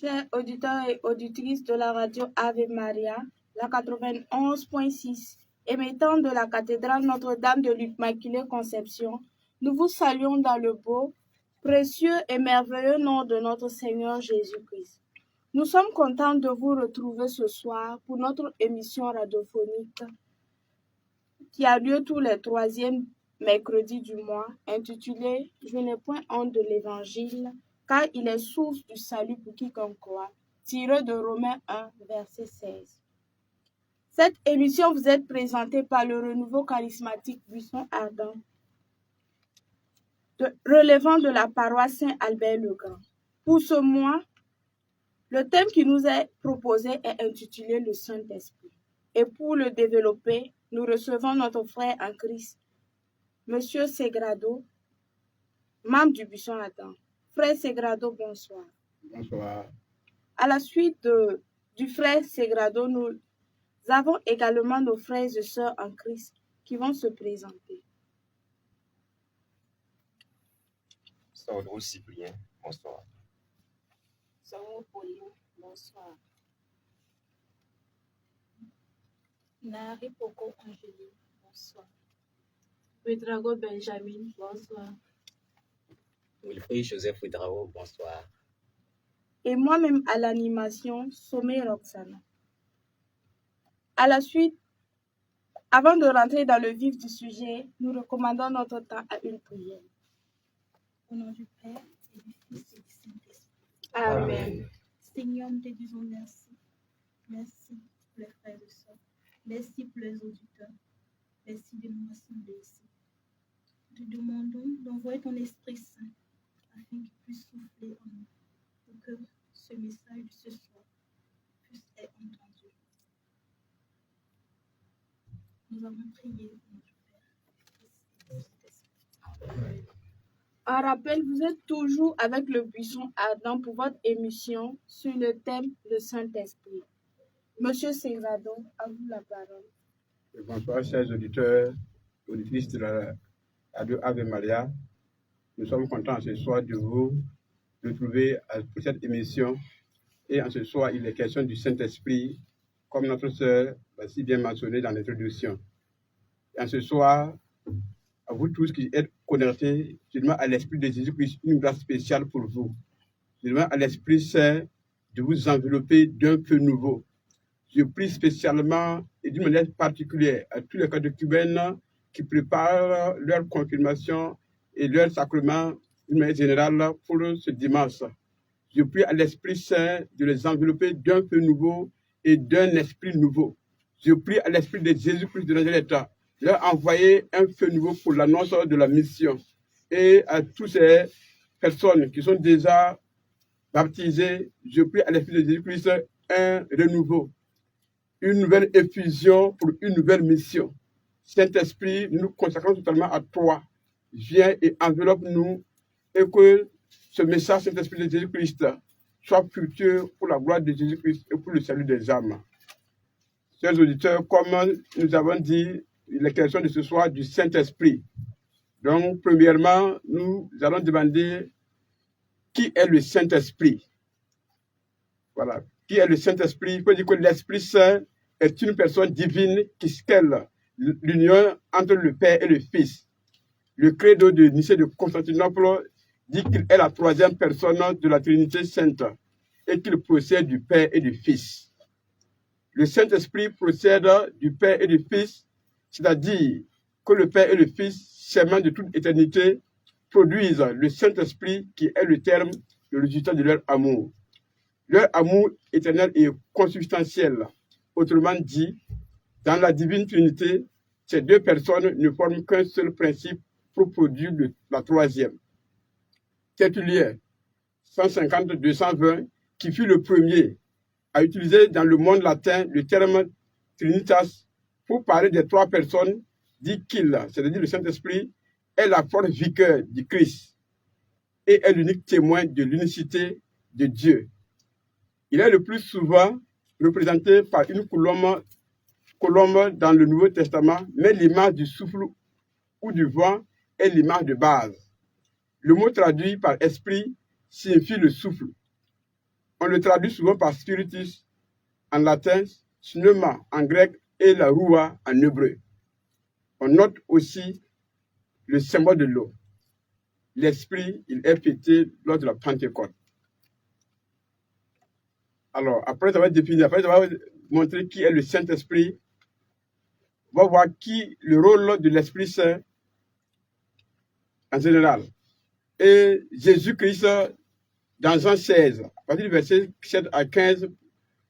Chers auditeurs et auditrices de la radio Ave Maria, la 91.6, émettant de la cathédrale Notre-Dame de l'Immaculée Conception, nous vous saluons dans le beau, précieux et merveilleux nom de notre Seigneur Jésus-Christ. Nous sommes contents de vous retrouver ce soir pour notre émission radiophonique qui a lieu tous les troisièmes mercredis du mois, intitulée « Je n'ai point honte de l'Évangile » car il est source du salut pour quiconque croit, tiré de Romains 1, verset 16. Cette émission vous est présentée par le renouveau charismatique Buisson Ardent, relevant de la paroisse Saint-Albert-le-Grand. Pour ce mois, le thème qui nous est proposé est intitulé « Le Saint-Esprit ». Et pour le développer, nous recevons notre frère en Christ, Monsieur Segrado, membre du Buisson Ardent. Frère Segrado, bonsoir. Bonsoir. À la suite du frère Segrado, nous avons également nos frères et sœurs en Christ qui vont se présenter. Sandro Cyprien, bonsoir. Sandro Pauline, bonsoir. Nari Poco Angélique, bonsoir. Pedrago Benjamin, bonsoir. Wilfried Joseph Ouidrao, bonsoir. Et moi-même à l'animation, Sommet Roxana. À la suite, avant de rentrer dans le vif du sujet, nous recommandons notre temps à une prière. Au nom du Père, et du Fils et du Saint-Esprit. Amen. Seigneur, nous te disons merci. Merci pour les frères et sœurs. Merci pour les auditeurs. Merci de nous rassembler ici. Nous te demandons d'envoyer ton Esprit Saint afin qu'il puisse souffler en nous pour que ce message de ce soir puisse être entendu. Nous avons prié au nom du Père et du Saint-Esprit. En rappel, vous êtes toujours avec le Buisson Ardent pour votre émission sur le thème « Le Saint-Esprit ». Monsieur Segrado, à vous la parole. Bonsoir, chers auditeurs, auditrices de la radio Ave Maria. Nous sommes contents ce soir de vous retrouver pour cette émission. Et en ce soir, il est question du Saint-Esprit, comme notre sœur l'a si bien mentionné dans l'introduction. Et en ce soir, à vous tous qui êtes connectés, je demande à l'Esprit de Jésus-Christ une grâce spéciale pour vous. Je demande à l'Esprit Saint de vous envelopper d'un feu nouveau. Je prie spécialement et d'une manière particulière à tous les catéchumènes qui préparent leur confirmation et leur sacrement d'une manière générale pour ce dimanche. Je prie à l'Esprit Saint de les envelopper d'un feu nouveau et d'un esprit nouveau. Je prie à l'Esprit de Jésus-Christ de Nazareth de leur envoyer un feu nouveau pour l'annonce de la mission. Et à toutes ces personnes qui sont déjà baptisées, je prie à l'Esprit de Jésus-Christ un renouveau, une nouvelle effusion pour une nouvelle mission. Saint-Esprit, nous nous consacrons totalement à toi. Viens et enveloppe-nous et que ce message, Saint-Esprit de Jésus-Christ, soit fructueux pour la gloire de Jésus-Christ et pour le salut des âmes. Chers auditeurs, comme nous avons dit, il est question de ce soir du Saint-Esprit. Donc, premièrement, nous allons demander qui est le Saint-Esprit. Voilà. Qui est le Saint-Esprit? Il faut dire que l'Esprit Saint est une personne divine qui scelle l'union entre le Père et le Fils. Le credo de Nicée de Constantinople dit qu'il est la troisième personne de la Trinité Sainte et qu'il procède du Père et du Fils. Le Saint-Esprit procède du Père et du Fils, c'est-à-dire que le Père et le Fils, serment de toute éternité, produisent le Saint-Esprit qui est le terme, le résultat de leur amour. Leur amour éternel est consubstantiel. Autrement dit, dans la divine Trinité, ces deux personnes ne forment qu'un seul principe pour produire la troisième. Tertullien, 150-220, qui fut le premier à utiliser dans le monde latin le terme Trinitas pour parler des trois personnes, dit qu'il, c'est-à-dire le Saint-Esprit, est la force vicaire du Christ et est l'unique témoin de l'unicité de Dieu. Il est le plus souvent représenté par une colombe dans le Nouveau Testament, mais l'image du souffle ou du vent est l'image de base. Le mot traduit par esprit signifie le souffle. On le traduit souvent par spiritus en latin, pneuma en grec et la roua en hébreu. On note aussi le symbole de l'eau. L'esprit, il est fêté lors de la Pentecôte. Alors, après avoir défini, après avoir montré qui est le Saint-Esprit, on va voir le rôle de l'Esprit Saint en général. Et Jésus-Christ, dans Jean 16, à partir du verset 7 à 15,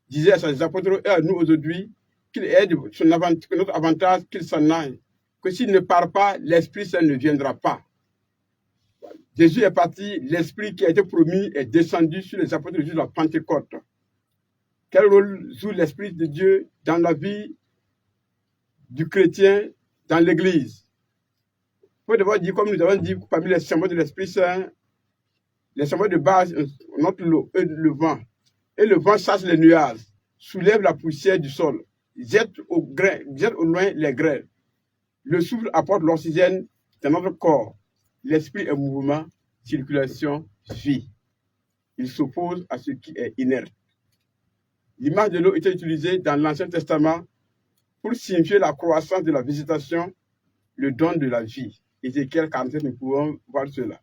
disait à ses apôtres et à nous aujourd'hui qu'il est de notre avantage qu'il s'en aille, que s'il ne part pas, l'Esprit Saint ne viendra pas. Jésus est parti, l'Esprit qui a été promis est descendu sur les apôtres de la Pentecôte. Quel rôle joue l'Esprit de Dieu dans la vie du chrétien, dans l'Église? Il faut d'abord dire, comme nous avons dit, parmi les symboles de l'Esprit Saint, les symboles de base, on note l'eau et le vent. Et le vent chasse les nuages, soulève la poussière du sol, jette au loin les grains. Le souffle apporte l'oxygène dans notre corps. L'esprit est mouvement, circulation, vie. Il s'oppose à ce qui est inerte. L'image de l'eau était utilisée dans l'Ancien Testament pour signifier la croissance de la végétation, le don de la vie. Ézéchiel 47, nous pouvons voir cela.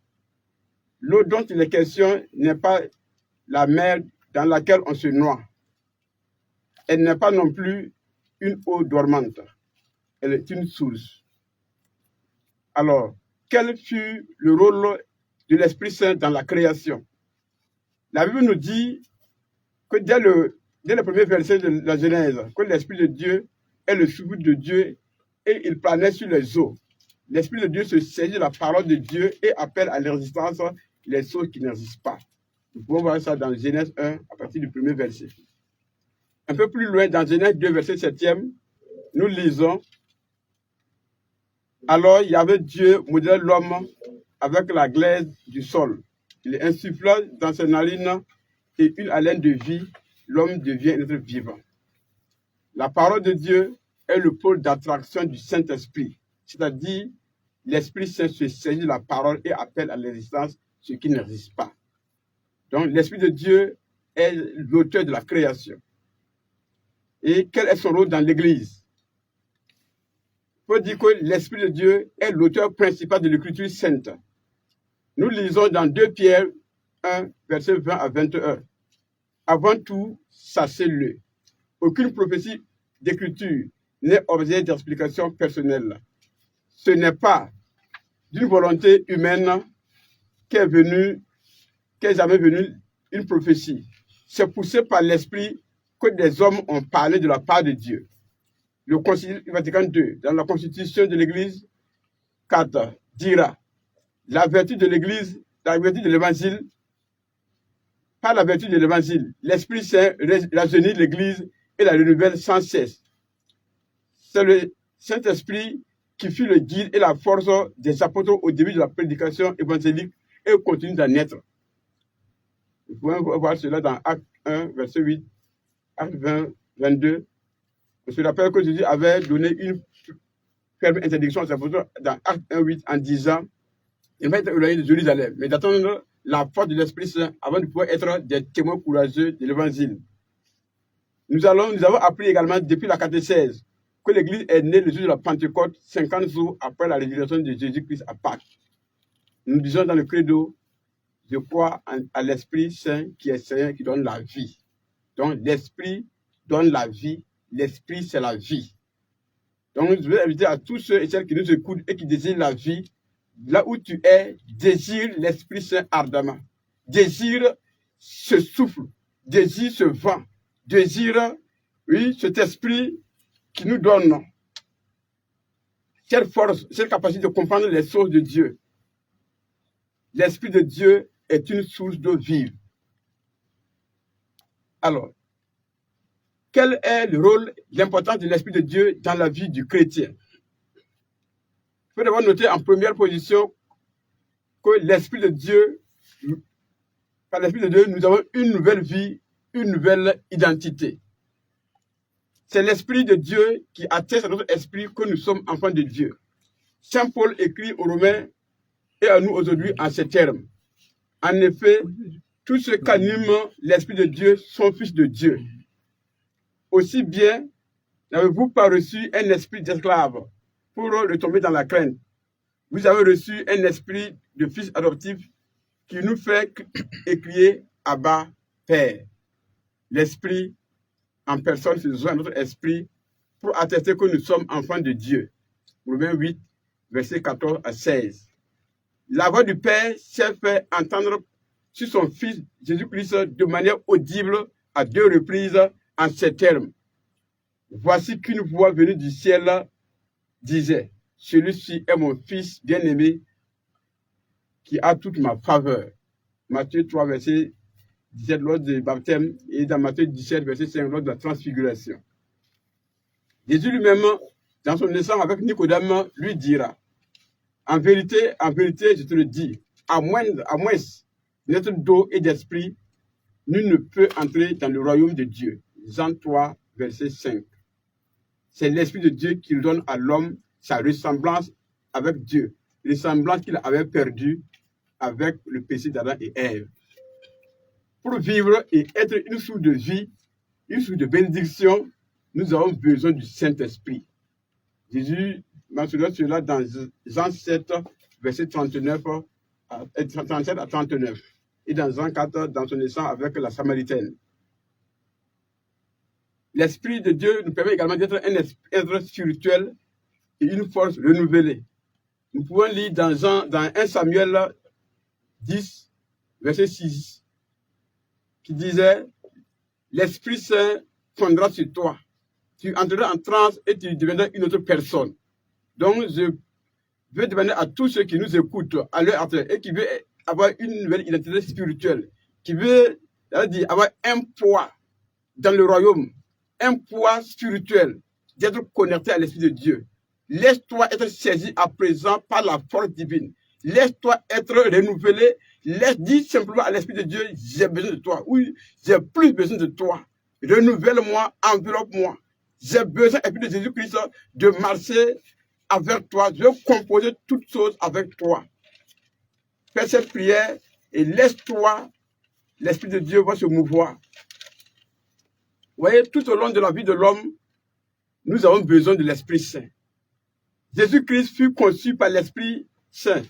L'eau dont il est question n'est pas la mer dans laquelle on se noie. Elle n'est pas non plus une eau dormante. Elle est une source. Alors, quel fut le rôle de l'Esprit Saint dans la création? La Bible nous dit que dès le premier verset de la Genèse, que l'Esprit de Dieu est le souffle de Dieu et il planait sur les eaux. L'Esprit de Dieu se saisit de la parole de Dieu et appelle à l'existence les choses qui n'existent pas. Nous pouvons voir ça dans Genèse 1 à partir du premier verset. Un peu plus loin, dans Genèse 2, verset 7e, nous lisons: alors il y avait Dieu modèle l'homme avec la glaise du sol. Il insuffla dans ses narines et une haleine de vie, l'homme devient un être vivant. La parole de Dieu est le pôle d'attraction du Saint-Esprit, c'est-à-dire l'Esprit Saint se saisit de la parole et appelle à l'existence ce qui n'existe pas. Donc l'Esprit de Dieu est l'auteur de la création. Et quel est son rôle dans l'Église? Il faut dire que l'Esprit de Dieu est l'auteur principal de l'Écriture sainte. Nous lisons dans 2 Pierre 1, verset 20 à 21. Avant tout, sachez-le. Aucune prophétie d'Écriture n'est objet d'explication personnelle. Ce n'est pas d'une volonté humaine qu'est jamais venue une prophétie. C'est poussé par l'Esprit que des hommes ont parlé de la part de Dieu. Le Concile Vatican II, dans la Constitution de l'Église 4, dira: la vertu de l'Église, la vertu de l'Évangile, par la vertu de l'Évangile, l'Esprit Saint rajeunit l'Église et la renouvelle sans cesse. C'est le Saint-Esprit qui fut le guide et la force des apôtres au début de la prédication évangélique et continue d'en être. Vous pouvez voir cela dans Acte 1, verset 8, Acte 20, 22. On se rappelle que Jésus avait donné une ferme interdiction à ses apôtres dans Acte 1, 8 en disant: il va être éloigné de Jérusalem, mais d'attendre la force de l'Esprit Saint avant de pouvoir être des témoins courageux de l'Évangile. Nous avons appris également depuis la catéchèse que l'Église est née le jour de la Pentecôte, 50 jours après la résurrection de Jésus-Christ à Pâques. Nous disons dans le credo: je crois à l'Esprit Saint qui est Seigneur, qui donne la vie. Donc l'Esprit donne la vie, l'Esprit c'est la vie. Donc je veux inviter à tous ceux et celles qui nous écoutent et qui désirent la vie, là où tu es, désire l'Esprit Saint ardemment. Désire ce souffle, désire ce vent, désire, oui, cet esprit qui nous donne cette force, cette capacité de comprendre les choses de Dieu. L'Esprit de Dieu est une source d'eau vive. Alors, quel est le rôle, l'importance de l'Esprit de Dieu dans la vie du chrétien? Il faut d'abord noter en première position que l'Esprit de Dieu, par l'Esprit de Dieu, nous avons une nouvelle vie, une nouvelle identité. C'est l'Esprit de Dieu qui atteste à notre esprit que nous sommes enfants de Dieu. Saint Paul écrit aux Romains et à nous aujourd'hui en ces termes. En effet, tous ceux qui animent l'Esprit de Dieu sont fils de Dieu. Aussi bien n'avez-vous pas reçu un esprit d'esclave pour retomber dans la crainte. Vous avez reçu un esprit de fils adoptif qui nous fait crier Abba, Père. L'Esprit en personne se joint à notre esprit pour attester que nous sommes enfants de Dieu. Romains 8, versets 14 à 16. La voix du Père s'est fait entendre sur son Fils Jésus-Christ de manière audible à 2 reprises en ces termes. Voici qu'une voix venue du ciel disait, celui-ci est mon Fils bien-aimé qui a toute ma faveur. Matthieu 3, verset 17, lors du baptême, et dans Matthieu 17, verset 5, lors de la transfiguration. Jésus lui-même, dans son naissance avec Nicodème, lui dira, en vérité, je te le dis, à moins d'être d'eau et d'esprit, nul ne peut entrer dans le royaume de Dieu. Jean 3, verset 5. C'est l'Esprit de Dieu qui donne à l'homme sa ressemblance avec Dieu, ressemblance qu'il avait perdue avec le péché d'Adam et Ève. Pour vivre et être une source de vie, une source de bénédiction, nous avons besoin du Saint-Esprit. Jésus mentionne cela dans Jean 7, verset 37 à 39, et dans Jean 4, dans son échange avec la Samaritaine. L'Esprit de Dieu nous permet également d'être un être spirituel et une force renouvelée. Nous pouvons lire dans 1 Samuel 10, verset 6, qui disait, l'Esprit Saint fondra sur toi. Tu entreras en transe et tu deviendras une autre personne. Donc, je veux demander à tous ceux qui nous écoutent à leur atelier et qui veulent avoir une nouvelle identité spirituelle, qui veulent avoir un poids dans le royaume, un poids spirituel, d'être connecté à l'Esprit de Dieu. Laisse-toi être saisi à présent par la force divine. Laisse-toi être renouvelé. Dis simplement à l'Esprit de Dieu, j'ai besoin de toi. Oui, j'ai plus besoin de toi. Renouvelle-moi, enveloppe-moi. J'ai besoin, Esprit de Jésus-Christ, de marcher avec toi. Je veux composer toutes choses avec toi. Fais cette prière et laisse-toi, l'Esprit de Dieu va se mouvoir. Vous voyez, tout au long de la vie de l'homme, nous avons besoin de l'Esprit Saint. Jésus-Christ fut conçu par l'Esprit Saint.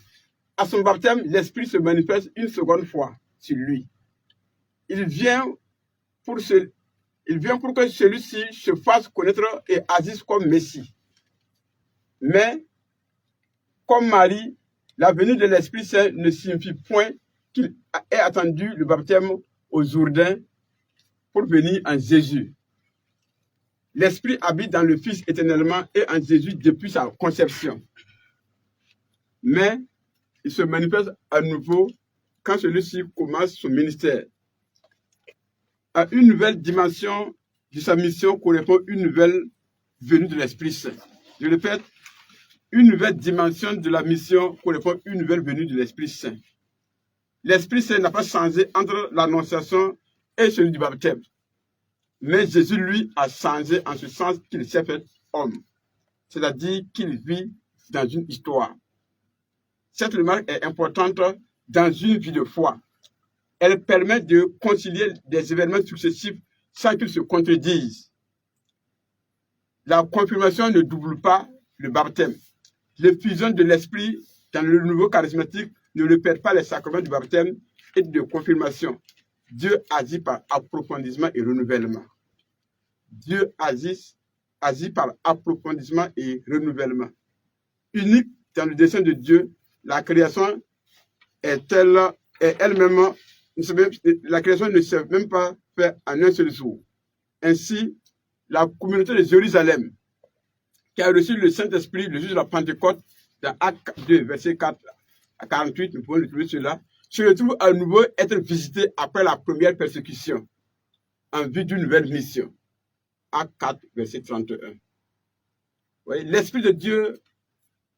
À son baptême, l'Esprit se manifeste une seconde fois sur lui. Il vient pour que celui-ci se fasse connaître et agisse comme Messie. Mais, comme Marie, la venue de l'Esprit Saint ne signifie point qu'il ait attendu le baptême au Jourdain pour venir en Jésus. L'Esprit habite dans le Fils éternellement et en Jésus depuis sa conception. Mais il se manifeste à nouveau quand celui-ci commence son ministère. À une nouvelle dimension de sa mission correspond une nouvelle venue de l'Esprit Saint. Je répète, une nouvelle dimension de la mission correspond une nouvelle venue de l'Esprit Saint. L'Esprit Saint n'a pas changé entre l'Annonciation et celui du baptême. Mais Jésus, lui, a changé en ce sens qu'il s'est fait homme. C'est-à-dire qu'il vit dans une histoire. Cette remarque est importante dans une vie de foi. Elle permet de concilier des événements successifs sans qu'ils se contredisent. La confirmation ne double pas le baptême. L'effusion de l'esprit dans le nouveau charismatique ne répète pas les sacrements du baptême et de confirmation. Dieu agit par approfondissement et renouvellement. Dieu agit par approfondissement et renouvellement. Unique dans le dessein de Dieu, la création est elle-même, la création ne s'est même pas faite en un seul jour. Ainsi, la communauté de Jérusalem, qui a reçu le Saint-Esprit le jour de la Pentecôte, dans Actes 2, verset 4 à 48, nous pouvons retrouver cela, se retrouve à nouveau être visité après la première persécution en vue d'une nouvelle mission. Actes 4, verset 31. Voyez, l'Esprit de Dieu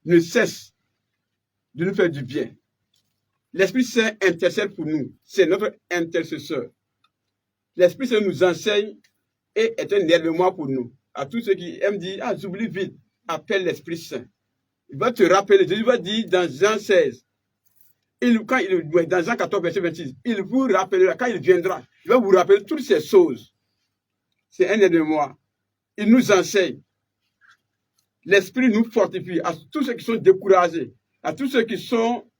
ne cesse de nous faire du bien. L'Esprit Saint intercède pour nous. C'est notre intercesseur. L'Esprit Saint nous enseigne et est un aide-moi pour nous. À tous ceux qui aiment dire, ah, j'oublie vite, appelle l'Esprit Saint. Il va te rappeler. Jésus va dire dans Jean 16, dans Jean 14, verset 26, il vous rappellera, quand il viendra, il va vous rappeler toutes ces choses. C'est un aide-moi. Il nous enseigne. L'Esprit nous fortifie. À tous ceux qui sont découragés, à tous ceux qui sont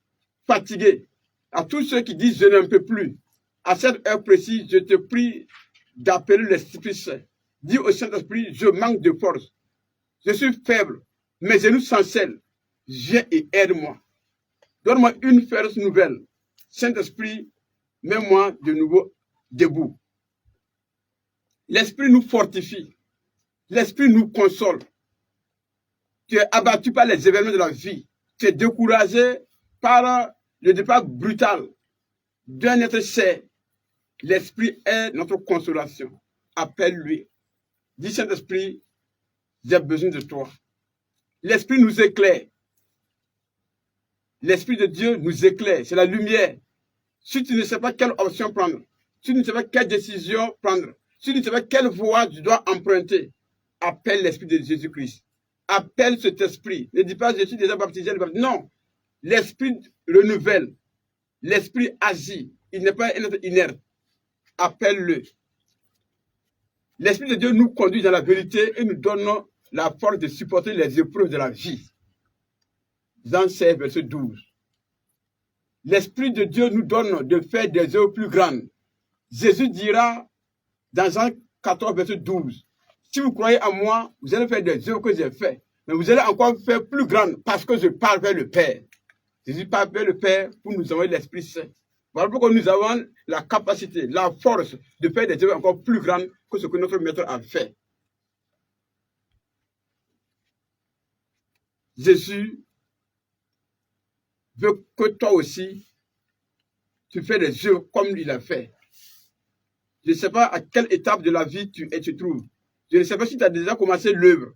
fatigués, à tous ceux qui disent je n'en peux plus, à cette heure précise, je te prie d'appeler l'Esprit Saint. Dis au Saint-Esprit, je manque de force. Je suis faible, mes genoux s'ensellent. Viens et aide-moi. Donne-moi une force nouvelle. Saint-Esprit, mets-moi de nouveau debout. L'Esprit nous fortifie. L'Esprit nous console. Tu es abattu par les événements de la vie. Tu es découragé par le départ brutal d'un être cher. L'Esprit est notre consolation. Appelle-lui. Dis Saint-Esprit, j'ai besoin de toi. L'Esprit nous éclaire. L'Esprit de Dieu nous éclaire. C'est la lumière. Si tu ne sais pas quelle option prendre, si tu ne sais pas quelle décision prendre, si tu ne sais pas quelle voie tu dois emprunter, appelle l'Esprit de Jésus-Christ. Appelle cet esprit. Ne dis pas je suis déjà baptisé. Non. L'Esprit renouvelle. L'Esprit agit. Il n'est pas un être inerte. Appelle-le. L'Esprit de Dieu nous conduit dans la vérité et nous donne la force de supporter les épreuves de la vie. Jean 16, verset 12. L'Esprit de Dieu nous donne de faire des œuvres plus grandes. Jésus dira dans Jean 14, verset 12, si vous croyez en moi, vous allez faire des œuvres que j'ai faites, mais vous allez encore faire plus grandes parce que je parle vers le Père. Jésus parle vers le Père pour nous envoyer l'Esprit Saint. Voilà pourquoi nous avons la capacité, la force de faire des œuvres encore plus grandes que ce que notre Maître a fait. Jésus veut que toi aussi, tu fais des œuvres comme il a fait. Je ne sais pas à quelle étape de la vie tu te trouves. Je ne sais pas si tu as déjà commencé l'œuvre.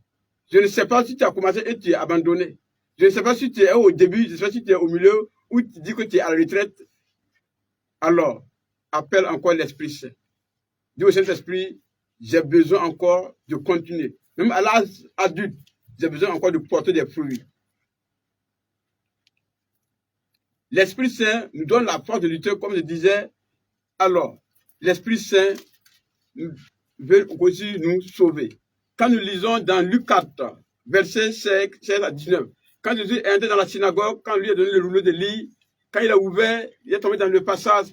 Je ne sais pas si tu as commencé et tu es abandonné. Je ne sais pas si tu es au début, je ne sais pas si tu es au milieu ou tu dis que tu es à la retraite. Alors, appelle encore l'Esprit Saint. Dis au Saint-Esprit, j'ai besoin encore de continuer. Même à l'âge adulte, j'ai besoin encore de porter des fruits. L'Esprit Saint nous donne la force de lutter, comme je disais. Alors, l'Esprit Saint veut aussi nous sauver. Quand nous lisons dans Luc 4, versets 16 à 19, quand Jésus est entré dans la synagogue, quand lui a donné le rouleau de lit, quand il a ouvert, il est tombé dans le passage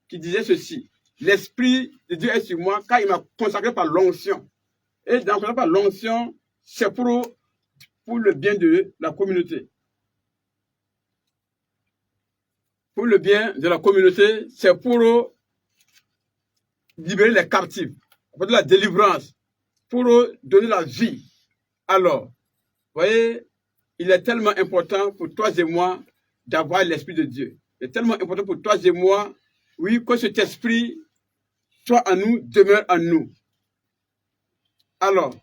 qui disait ceci. L'Esprit de Dieu est sur moi, car il m'a consacré par l'onction. Et dans par l'onction, c'est pour le bien de la communauté. Pour le bien de la communauté, c'est pour libérer les captifs, pour la délivrance, pour donner la vie. Alors, vous voyez, il est tellement important pour toi et moi d'avoir l'Esprit de Dieu. Il est tellement important pour toi et moi, oui, que cet Esprit soit en nous, demeure en nous. Alors,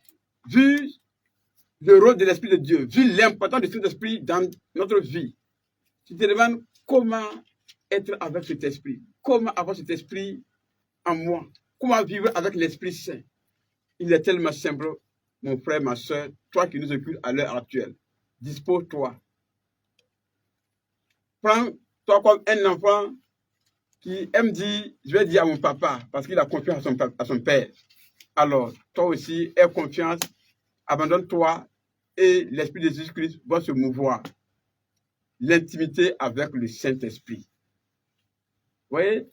vu le rôle de l'Esprit de Dieu, vu l'importance de cet Esprit dans notre vie, tu te demandes comment être avec cet Esprit, comment avoir cet Esprit en moi, comment vivre avec l'Esprit Saint. Il est tellement simple, mon frère, ma soeur, toi qui nous écoutes à l'heure actuelle. Dispose-toi. Prends-toi comme un enfant qui aime dire, je vais dire à mon papa, parce qu'il a confiance à son père. Alors, toi aussi, aie confiance, abandonne-toi et l'Esprit de Jésus-Christ va se mouvoir. L'intimité avec le Saint-Esprit. Vous voyez,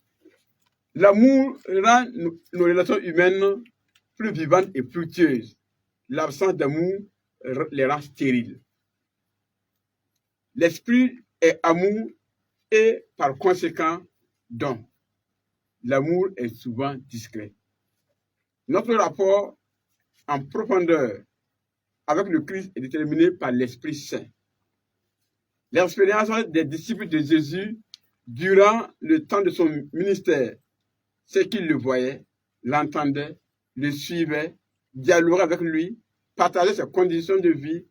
l'amour rend nos relations humaines plus vivantes et fructueuses. L'absence d'amour les rend stériles. L'Esprit est amour et par conséquent don. L'amour est souvent discret. Notre rapport en profondeur avec le Christ est déterminé par l'Esprit Saint. L'expérience des disciples de Jésus durant le temps de son ministère, ceux qui le voyaient, l'entendaient, le suivaient, dialoguaient avec lui, partageaient ses conditions de vie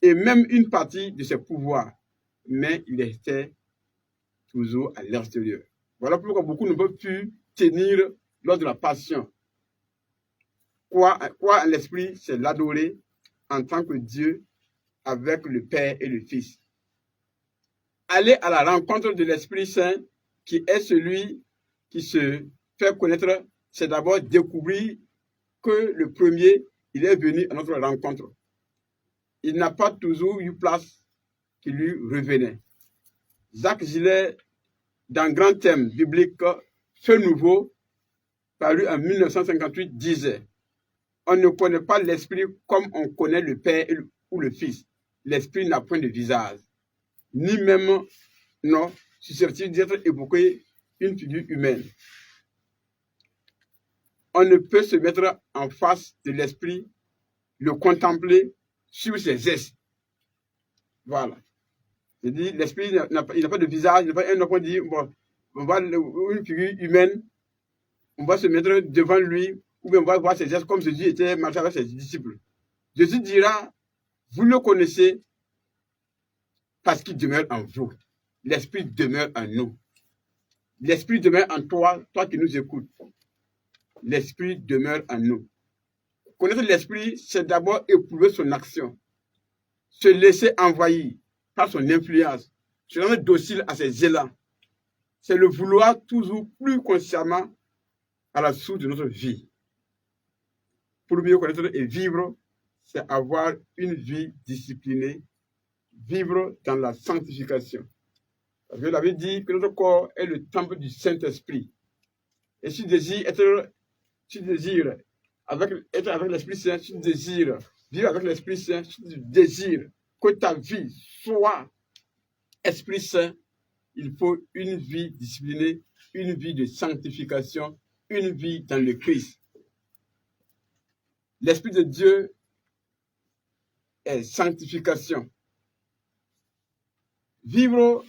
et même une partie de ses pouvoirs. Mais il était toujours à l'extérieur. Voilà pourquoi beaucoup ne peuvent plus tenir lors de la passion. Quoi en l'esprit, c'est l'adorer en tant que Dieu avec le Père et le Fils. Aller à la rencontre de l'Esprit Saint, qui est celui qui se fait connaître, c'est d'abord découvrir que le premier, il est venu à notre rencontre. Il n'a pas toujours eu place qui lui revenait. Jacques Gillet, dans Grand Thème biblique, Feu nouveau, paru en 1958, disait: on ne connaît pas l'Esprit comme on connaît le Père ou le Fils. L'Esprit n'a point de visage, ni même non susceptible d'être évoqué une figure humaine. On ne peut se mettre en face de l'Esprit, le contempler sur ses gestes. Voilà. C'est-à-dire, l'Esprit n'a pas de visage, il n'a pas un enfant dit, bon, on va une figure humaine, on va se mettre devant lui, ou bien on va voir ses gestes comme Jésus était marché avec ses disciples. Jésus dira, vous le connaissez parce qu'il demeure en vous. L'Esprit demeure en nous. L'Esprit demeure en toi, toi qui nous écoutes. L'Esprit demeure en nous. Connaître l'Esprit, c'est d'abord éprouver son action, se laisser envahir par son influence, se rendre docile à ses élans. C'est le vouloir toujours plus consciemment à la source de notre vie. Pour mieux connaître et vivre, c'est avoir une vie disciplinée, vivre dans la sanctification. Parce que l'avait dit que notre corps est le temple du Saint-Esprit. Et si tu désires être avec l'Esprit Saint, si tu désires vivre avec l'Esprit Saint, si tu désires que ta vie soit Esprit Saint, il faut une vie disciplinée, une vie de sanctification, une vie dans le Christ. L'Esprit de Dieu est sanctification. Vivre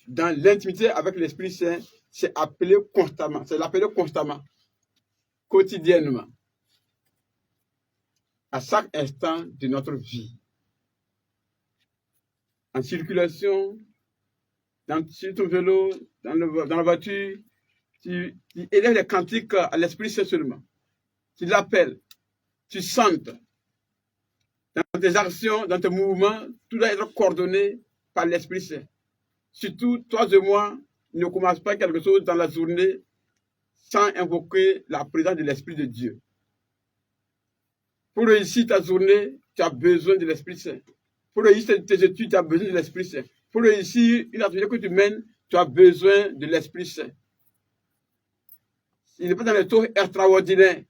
dans l'intimité avec l'Esprit Saint, c'est l'appeler constamment, quotidiennement, à chaque instant de notre vie. En circulation, sur ton vélo, dans la voiture, tu élèves les cantiques à l'Esprit Saint seulement. Tu l'appelles, tu sentes. Dans tes actions, dans tes mouvements, tout doit être coordonné par l'Esprit Saint. Surtout, toi et moi, ne commence pas quelque chose dans la journée sans invoquer la présence de l'Esprit de Dieu. Pour réussir ta journée, tu as besoin de l'Esprit Saint. Pour réussir tes études, tu as besoin de l'Esprit Saint. Pour réussir une activité que tu mènes, tu as besoin de l'Esprit Saint. Il n'est pas dans le taux extraordinaire.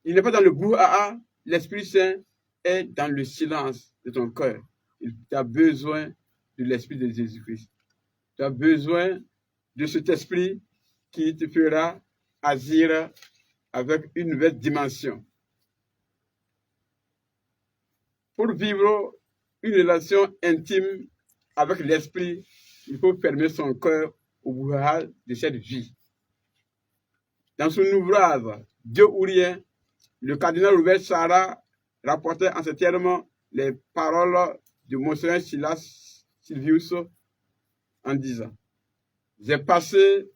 Il n'est pas dans le brouhaha. L'Esprit Saint est dans le silence de ton cœur. Tu as besoin de l'Esprit de Jésus-Christ. Tu as besoin de cet Esprit qui te fera agir avec une nouvelle dimension. Pour vivre une relation intime avec l'Esprit, il faut fermer son cœur au brouhaha de cette vie. Dans son ouvrage « Dieu ou rien », le cardinal Robert Sarah rapportait en ces termes les paroles de Monseigneur Silas Silvius en disant: j'ai passé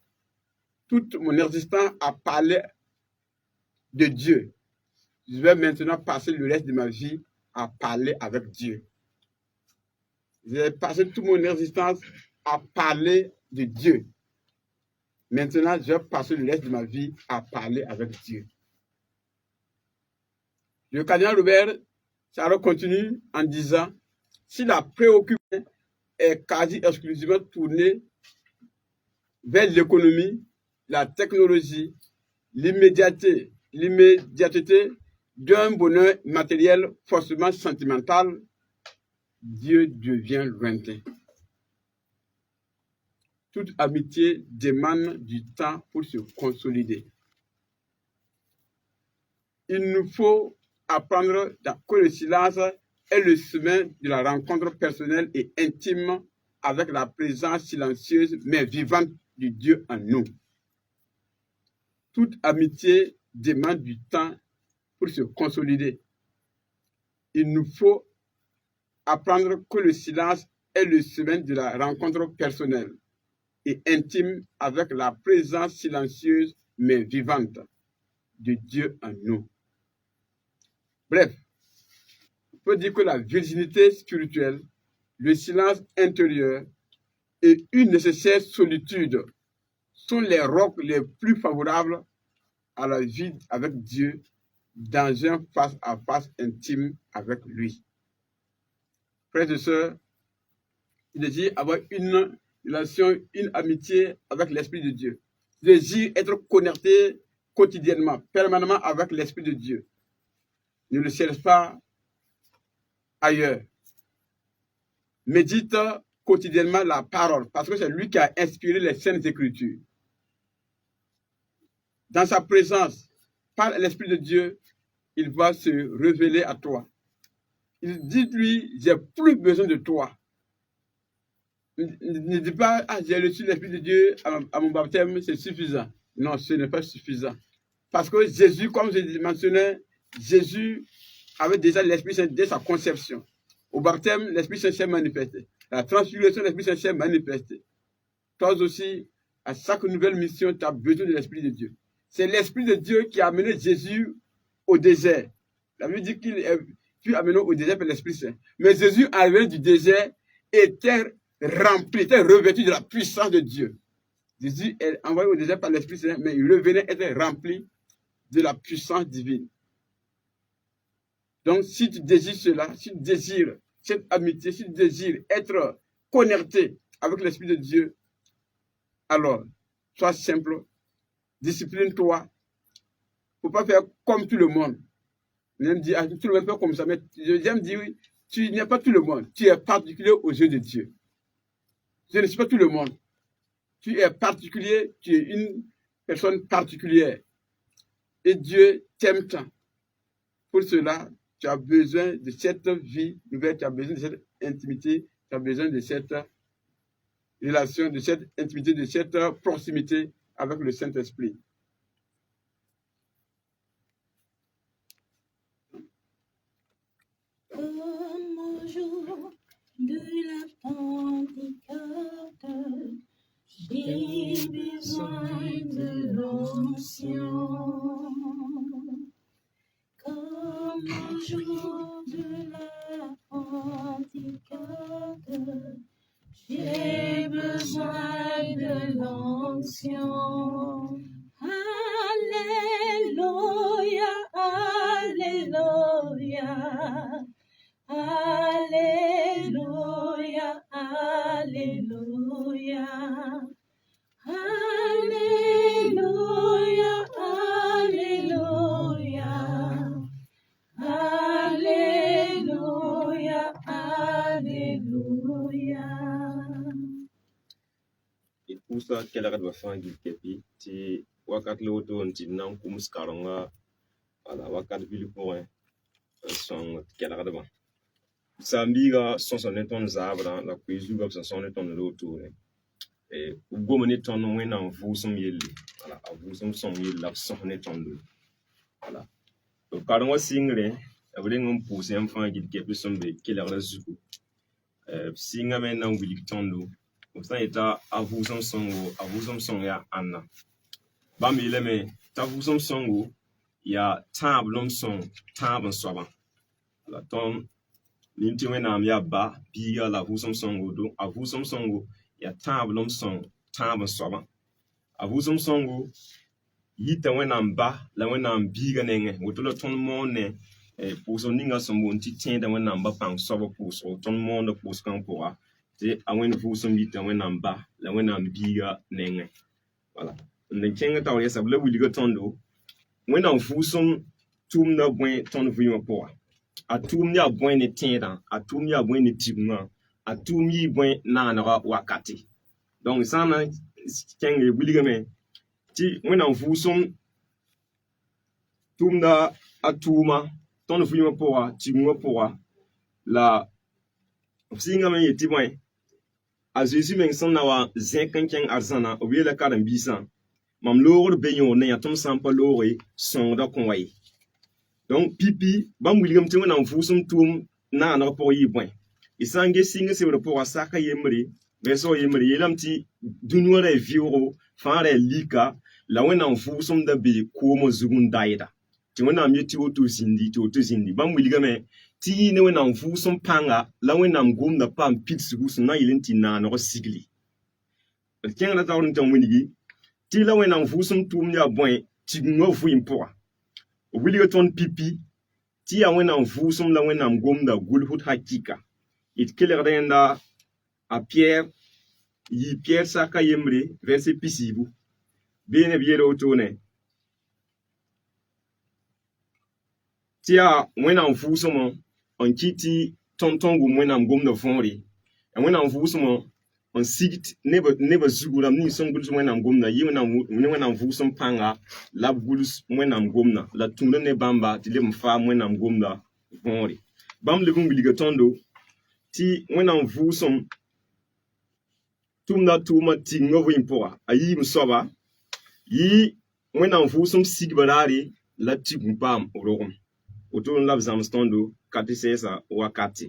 toute mon existence à parler de Dieu. Je vais maintenant passer le reste de ma vie à parler avec Dieu. J'ai passé toute mon existence à parler de Dieu. Maintenant, je vais passer le reste de ma vie à parler avec Dieu. Le cardinal Robert Sarah continue en disant: si la préoccupation est quasi exclusivement tournée vers l'économie, la technologie, l'immédiateté d'un bonheur matériel forcément sentimental, Dieu devient lointain. Toute amitié demande du temps pour se consolider. Il nous faut apprendre que le silence est le chemin de la rencontre personnelle et intime avec la présence silencieuse mais vivante du Dieu en nous. Toute amitié demande du temps pour se consolider. Il nous faut apprendre que le silence est le chemin de la rencontre personnelle et intime avec la présence silencieuse mais vivante de Dieu en nous. Bref, on peut dire que la virginité spirituelle, le silence intérieur et une nécessaire solitude sont les rocs les plus favorables à la vie avec Dieu dans un face-à-face intime avec lui. Frères et sœurs, il désire avoir une relation, une amitié avec l'Esprit de Dieu. Il désire être connecté quotidiennement, permanemment avec l'Esprit de Dieu. Ne le cherche pas ailleurs. Médite quotidiennement la parole, parce que c'est lui qui a inspiré les Saintes Écritures. Dans sa présence, par l'Esprit de Dieu, il va se révéler à toi. Il dit lui, j'ai plus besoin de toi. Ne dis pas, ah, j'ai reçu l'Esprit de Dieu à mon baptême, c'est suffisant. Non, ce n'est pas suffisant. Parce que Jésus, comme je mentionnais, Jésus avait déjà l'Esprit Saint dès sa conception. Au baptême, l'Esprit Saint s'est manifesté. La transfiguration, l'Esprit Saint s'est manifesté. Toi aussi, à chaque nouvelle mission, tu as besoin de l'Esprit de Dieu. C'est l'Esprit de Dieu qui a amené Jésus au désert. La Bible dit qu'il fut amené au désert par l'Esprit Saint. Mais Jésus, arrivé du désert, était rempli, était revêtu de la puissance de Dieu. Jésus est envoyé au désert par l'Esprit Saint, mais il revenait être rempli de la puissance divine. Donc, si tu désires cela, si tu désires cette amitié, si tu désires être connecté avec l'Esprit de Dieu, alors, sois simple, discipline-toi. Il ne faut pas faire comme tout le monde. J'aime dire, ah, tout le monde fait comme ça, mais j'aime dire, oui, tu n'es pas tout le monde. Tu es particulier aux yeux de Dieu. Je ne suis pas tout le monde. Tu es particulier, tu es une personne particulière. Et Dieu t'aime tant. Pour cela, tu as besoin de cette vie nouvelle, tu as besoin de cette intimité, tu as besoin de cette relation, de cette intimité, de cette proximité avec le Saint-Esprit. Comme au jour de la Pentecôte, j'ai besoin de l'onction. Comme au jour de la Pentecôte, j'ai besoin de l'onction. Alléluia, alléluia, alléluia, alléluia, alléluia, alléluia, alléluia, alléluia. Et pour ça, quelle heure doit faire un guilty? Si wakat l'auto, on dit non, comme scaronga, voilà, wakat ville pour un son, quelle heure devant. Sambiga, son ton zabra, la cuisine, comme son ton l'auto. Et au goût, ton moins en vous son yéli. Voilà, à vous son yéli, la son ton l'eau. Voilà. Donc, quand on signe, avec un pouce, un fan qui est plus sombre, quelle heure la zuku. Signe maintenant, vous dites ton l'eau. Ça est à vous son ya Anna. Bamile me, ta vous son ya table son, table soba. La ton, l'intimenam ya ba, biga la vous son do, à vous son ya table son, table soba. À vous son yita wenam ba, la wenam biga nenge, ou tout le ton monde, pour son ninga son bon titien da wenam ba pang soba pour son ton monde pour ce qu'on pourra. C'est à un vous son bit, à un bas, la wenam biga nenge. Voilà. Le kenga taw ya sabla wiliga tondo. Wenam vous son toum na bwen ton vuyo poa. A toum ya bwen ne tienda, a toum ya bwen ne tibna, a toum yi bwen na na wakati. Donc ça na kenga wiliga me. Ti wenam vous son toum na a touma ton vuyo poa, tibna poa. La singa me yeti bwen. a Jésus men sẽn na wa zẽk n kẽng arzãna b yeela karen-biisã mam loogr be yõor ne yã tɩ m sã n pa looge sõngda kõ wa ye donc pipi bãmb wilgame tɩ wẽnnaam vʋʋsem tʋʋm naaneg pʋg yɩ bõe y sã n ges sɩng sebr pʋga saka yembre vɛɛsg yembre yeelame tɩ dũniyã ra vɩʋʋgo fãa ra lika la wẽnnaam vʋʋsem da be koomã zug n dayda tɩ wẽnnaam ye tɩ woto zĩndi tɩ woto zĩndi bãmb wilgame tɩ yɩ ne wẽnnaam vʋʋsem pãnga la wẽnnaam gomda paam pidsgu sẽn na n yɩl n tɩ naaneg sigli d kẽngda taoor n tɩ wilgi tɩ la wẽnnaam vʋʋsem tʋʋmd yaa bõe tigengã vʋɩɩm pʋga b wilga tõnd pipi tɩ yaa wẽnnaam vʋʋsem la wẽnnaam gomda gʋlsd hakɩɩka d kelgda yẽnda a Pierre yɩ Pierre saka yembre verse pisiibu bee ne b yeela wotone tɩ yaa wẽnnaam vʋʋsmã n kɩ tɩ tõnd wʋm wẽnnaam gomda võore wẽnnaam vʋʋsmã n sigd nebã zugu rãmb nins sẽn gʋls wẽnnaam gomda yɩ ne wẽnnaam vʋʋsem pãnga la b gʋls wẽnnaam gomda la tũuda ne bãmba tɩ leb n faam wẽnnaam gomda võore bãmb leb n wilga tõndo tɩ wẽnnaam vʋʋsem tʋmda tʋʋmã tigengã vɩɩm pʋga a yiim soaba yɩ wẽnnaam vʋʋsem sigba raare la tigum paam rogem woto n la b zãms tõndo ka tɩ sɛɛsa wakate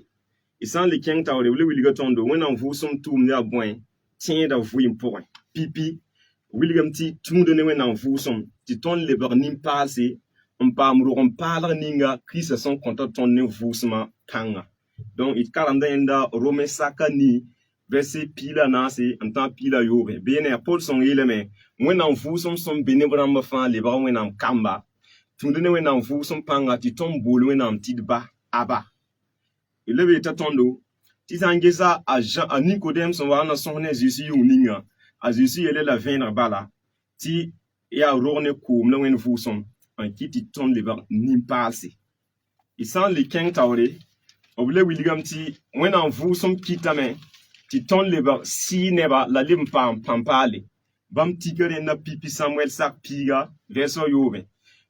y sã n le kẽng taoore b le wilga tõndo wẽnnaam vʋʋsem tʋʋmd yaa bõe tẽeda vɩɩm pʋgẽ pipi wilgame tɩ tũuda ne wẽnnaam vʋʋsem tɩ tõnd lebg nin-paalse n paam rog n paalg ninga Kiristã sẽn kõta tõnd ne vʋʋsmã pãnga donc d karemda yẽnda Rome saka ni verse piila naase n tã piila yoobe beene a Paul sõng yeelame wẽnnaam vʋʋsem sẽn be neb rãmbã fãa lebg wẽnnaam kamba tũuda ne wẽnnaam vʋʋsem pãnga tɩ tõnd bool wẽnnaam tɩ d ba aba y leb yeta tõndo tɩ sã n gesa a Nikodɛm sẽn wa n na sõs ne a Zeezi yʋng ninga a Zeezi yeele la vẽeneg bala tɩ yaa rog ne koom la wẽnd vʋʋsem n kɩ tɩ tõnd lebg nin-paalse y sã n le kẽng taoore b le wilgame tɩ wẽnnaam vʋʋsem kɩtame tɩ tõnd lebg sɩɩ neba la leb n paam pãmpaale bãmb tika rẽnda pipi Samuɛl sak piiga vɛɛsg yoobe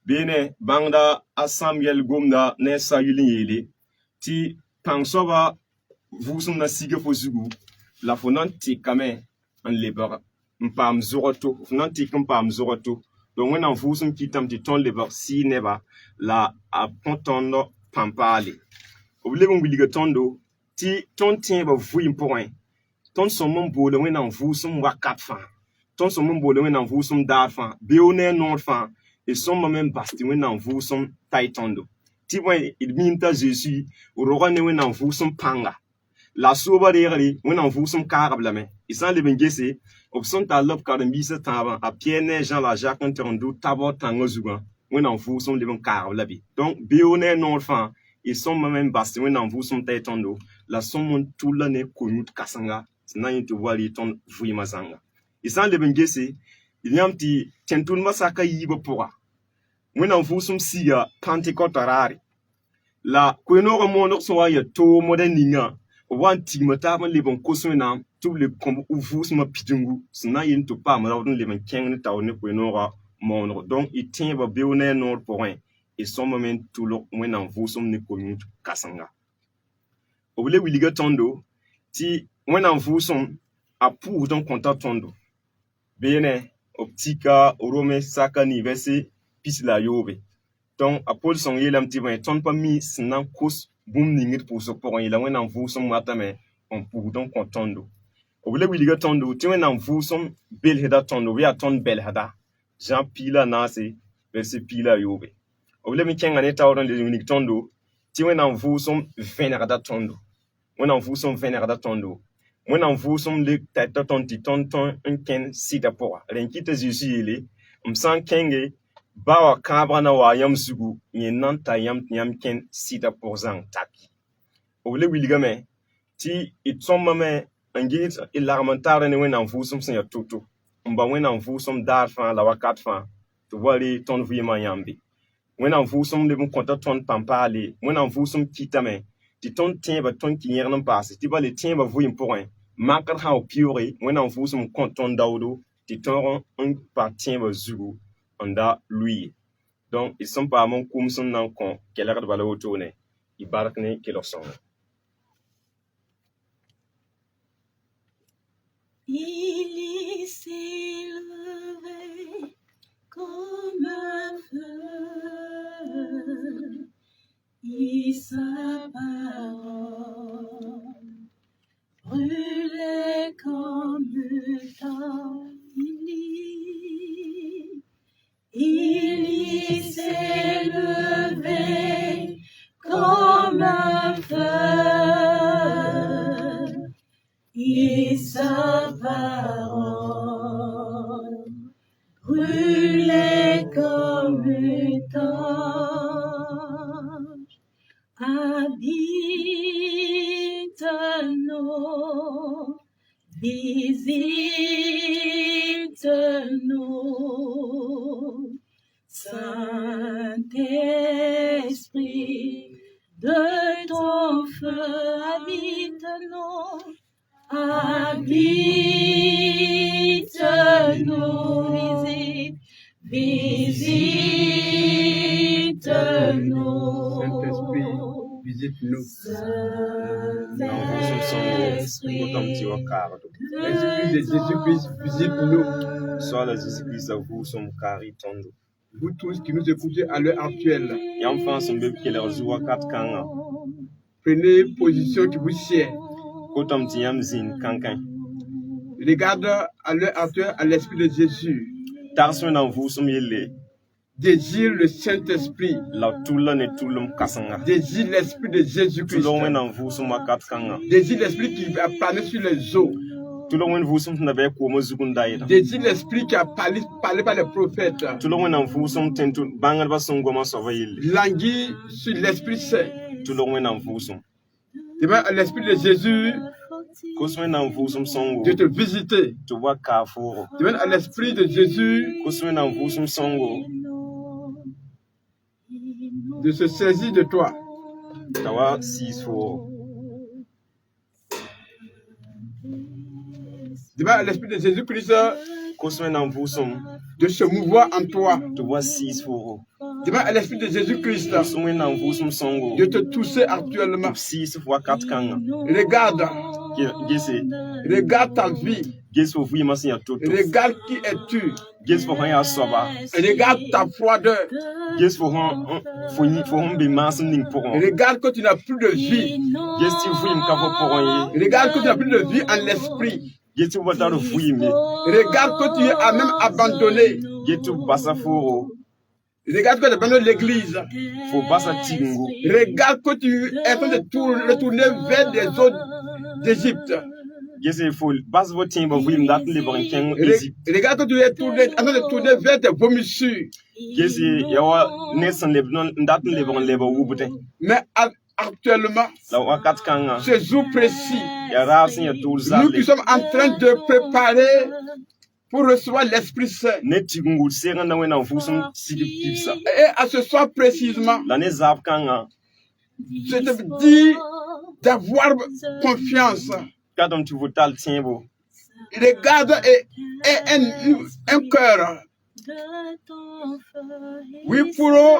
beene bãngda a Samuɛl gomda ne a Sayul n yeele tɩ pãng soaba vʋʋsem na siga fo zugu la fo na n tɩkame n lebg n paam zʋgto fo na n tɩk n paam zʋgto donc wẽnnaam vʋʋsem kɩtame tɩ tõnd lebg sɩɩ neba la a kõ tõnd pãmpaale b leb n wilga tõndo tɩ tõnd tẽebã vɩɩm pʋgẽ tõnd sõm n boole wẽnnaam vʋʋsem wakat fãa tõnd sõm n boole wẽnnaam vʋʋsem daar fãa beoog ne a noor fãa d sõmbame n bas tɩ wẽnnaam vʋʋsem tay tõndo tɩ bõe d miim t'a Zeezi roga ne wẽnnaam vʋʋsem pãnga la a sooba reegre wẽnnaam vʋʋsem kaagb lame y sã n leb n gese b sẽn tall b karen-biisã tãabã a Pierre ne a Jean la a Jacques n teg n dʋ tabg tãngã zugã wẽnnaam vʋʋsem leb n kaagb la be donc beoog ne a noor fãa y sõmbame n bas tɩ wẽnnaam vʋʋsem tay tõndo la sõmb n tʋlla ne ko-yũud kãsenga sẽn na n yẽ tɩ wa rɩ tõnd vɩɩmã zãnga y sã n leb n gese d yãmb tɩ tẽn-tʋmdbã saka yiibã pʋga wẽnnaam vʋʋsem siga Pãntɩkɔta raare la koe-noogã mooneg sẽn wa n ya toomda ninga b wa n tigma taab n leb n kos wẽnnaam tɩ b leb kõ vʋʋsmã pidungu sẽn na n yɩl tɩ b paam raood n leb n kẽng ne taoor ne koe-noogã mooneg donc y tẽebã beoog ne a noor pʋgẽ y sõmbame n tʋlg wẽnnaam vʋʋsem ne ko-yũud kãsenga b le wilga tõndo tɩ wẽnnaam vʋʋsem a pʋʋsd n kõta tõndo beene b tika Rome saka ni verse pis la yoobe donc a Paul sõng yeelame tɩ bõe tõnd pa mi sẽn na n kos bũmb ning d pʋʋsg pʋgẽ yɩla wẽnnaam vʋʋsem watame n pʋʋsd n kõ tõndo b le wilga tõndo tɩ wẽnnaam vʋʋsem belsda tõndo b yaa tõnd bɛlsda Jean piila naase verse piila yoobe b leb n kẽnga ne taoor n le wilg tõndo tɩ wẽnnaam vʋʋsem vẽnegda tõndo wẽnnaam vʋʋsem vẽnegda tõndo wẽnnaam vʋʋsem le tɛta tõnd tɩ tõnd tõe n kẽnd sɩda pʋga rẽn kɩ t'a Zeezi yeele m sã n kẽnge ba wa kãabga na waa yãmb zugu yẽ na n tar yãmb tɩ yãmb kẽnd sɩda pʋg zãng taki b le wilgame tɩ d sõmbame n ges y lagm n taara ne wẽnnaam vʋʋsem sẽn ya to-to n ba wẽnnaam vʋʋsem daar fãa la wakat fãa tɩ wa re tõnd vɩɩmã yãmbe wẽnnaam vʋʋsem leb n kõta tõnd pãmpaale wẽnnaam vʋʋsem kɩtame tɩ tõnd tẽebã tõnd kɩ yẽgn n paase tɩ bale tẽebã vɩɩm pʋgẽ makr sã b pɩooge wẽnnaam vʋʋsem n kõ tõnd daoodo tɩ tõog n pa tẽebã zugu n da lʋɩ donc y sẽn paam n kʋm sẽn na n kõ kelgd bala wotone y bark ne kelg sõngo Il s'est levé comme un feu, et sa parole brûlait comme le temps. Il s'est levé comme un feu, et sa parole brûlait comme le temps. Habite-nous, visite-nous, Saint-Esprit, de ton feu, habite-nous, habite-nous, visite-nous. Saint-Esprit, visite-nous. Saint-Esprit Esprit de Jésus-Christ, visite-nous. Soit la Jésus-Christ à vous, son cari tondo. Vous tous qui nous écoutez à l'heure actuelle, Y'enfant son bébé qui leur joue à 4 kanga. prenez position qui vous sied. Kotom tiam zin kankan. Regarde à l'heure actuelle à l'Esprit de Jésus. Tarso dans vous, son yele. Désire le Saint-Esprit. La toulon et toulon kasanga. Désire l'Esprit de Jésus-Christ. Toulon dans vous, son ma 4 kanga. Désire l'Esprit qui a plané sur les eaux. Toulon vous, son nabe komo zukundaïda. Désire l'Esprit qui a parlé par les prophètes. Toulon dans vous, son tentu bangal ba son goma sovayil. Languit sur l'Esprit Saint. Toulon dans vous, son. Demande à l'Esprit de Jésus Koswen dans vous, son songo. de te visiter. Tu vois kaforo. Demande à l'Esprit de Jésus Koswen dans vous, son songo. de se saisir de toi. Tawa 6 foro. Demande à l'Esprit de Jésus-Christ Koswen dans vous, son. de se mouvoir en toi. Tu vois 6 foro. Demande à l'Esprit de Jésus-Christ Koswen dans vous, son songo. de te toucher actuellement. 6 fois 4 kanga. Regarde, Gese. regarde ta vie. Gese fo fuyi masin ya toto. Regarde qui es-tu. Gese fo han ya soba. Regarde ta froideur. Gese fo han fo han be masin ning poron. Regarde que tu n'as plus de vie. Gese ti fuyi mka fo poron ye. Regarde que tu n'as plus de vie en l'esprit. Gese ti wata ro fuyi me. Regarde que tu es même abandonné. Gese tu basa foro. Regarde que tu abandonnes l'église. Fo basa tingo. Regarde que tu es en train de retourner vers des eaux d'Égypte. Gese fo bas vo tin ba fuyi mdat le bon ken Égypte. Regarde que tu es en train de tourner vers tes vomissures. Gese yawa nesan le non ndat le bon le ba wubute. Mais actuellement, La wakat kanga. ce jour précis, Ya rasin ya tool nous qui zale. sommes en train de préparer pour recevoir l'Esprit Saint. Ne tingu senga na wena fusum sigi tipsa. Et à ce soir précisément, La ne zap kanga. je te dis d'avoir confiance. Kadam tu votal tienbo. Regarde et un cœur. Oui, pourrons